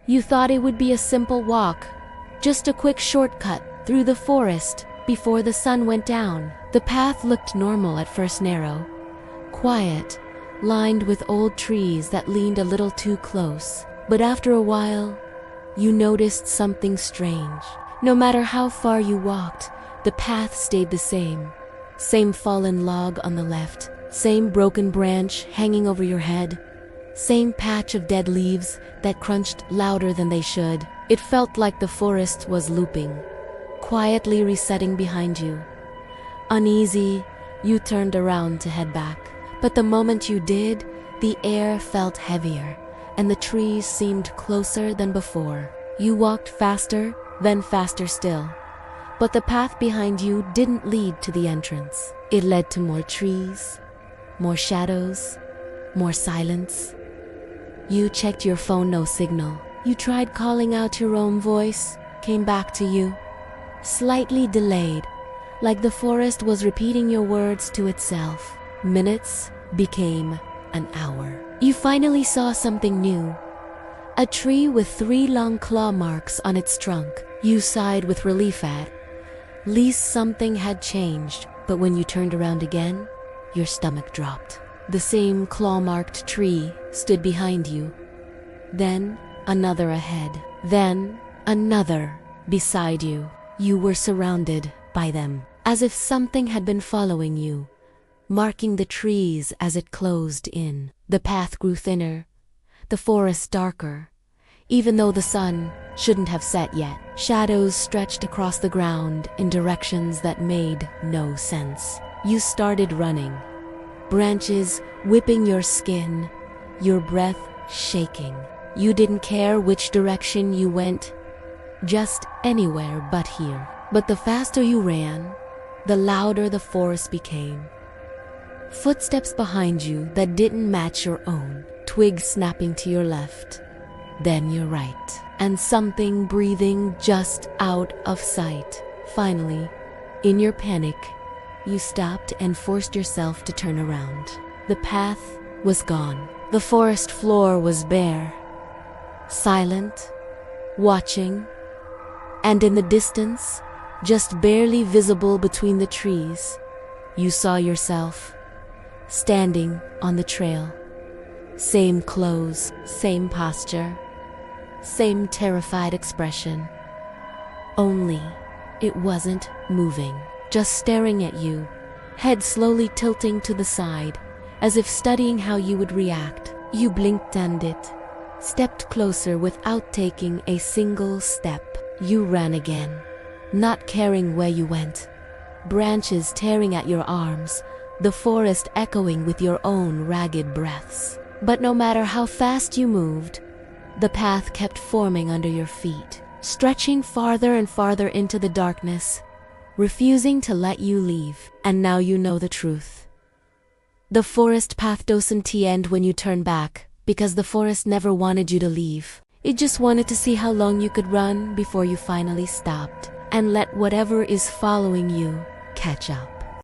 You thought it would be a simple walk, just a quick shortcut through the forest before the sun went down. The path looked normal at first, narrow, quiet, lined with old trees that leaned a little too close. But after a while, you noticed something strange. No matter how far you walked, the path stayed the same. Same fallen log on the left, same broken branch hanging over your head, same patch of dead leaves that crunched louder than they should. It felt like the forest was looping, quietly resetting behind you. Uneasy, you turned around to head back. But the moment you did, the air felt heavier, and the trees seemed closer than before. You walked faster, then faster still. But the path behind you didn't lead to the entrance. It led to more trees, more shadows, more silence. You checked your phone, no signal. You tried calling out your own voice, came back to you, slightly delayed, like the forest was repeating your words to itself. Minutes became an hour. You finally saw something new. A tree with 3 long claw marks on its trunk. You sighed with relief at least something had changed, but when you turned around again, your stomach dropped. The same claw-marked tree stood behind you. Then another ahead. Then another beside you. You were surrounded by them, as if something had been following you, marking the trees as it closed in. The path grew thinner, the forest darker, even though the sun shouldn't have set yet. Shadows stretched across the ground in directions that made no sense. You started running, branches whipping your skin, your breath shaking. You didn't care which direction you went, just anywhere but here. But the faster you ran, the louder the forest became. Footsteps behind you that didn't match your own, twigs snapping to your left, then your right, and something breathing just out of sight. Finally, in your panic, you stopped and forced yourself to turn around. The path was gone. The forest floor was bare, silent, watching, and in the distance, just barely visible between the trees, you saw yourself standing on the trail. Same clothes, same posture, same terrified expression. Only it wasn't moving, just staring at you, head slowly tilting to the side, as if studying how you would react. You blinked and it stepped closer without taking a single step. You ran again, not caring where you went. Branches tearing at your arms, the forest echoing with your own ragged breaths. But no matter how fast you moved, the path kept forming under your feet, stretching farther and farther into the darkness, refusing to let you leave. And now you know the truth. The forest path doesn't end when you turn back, because the forest never wanted you to leave. It just wanted to see how long you could run before you finally stopped, and let whatever is following you catch up.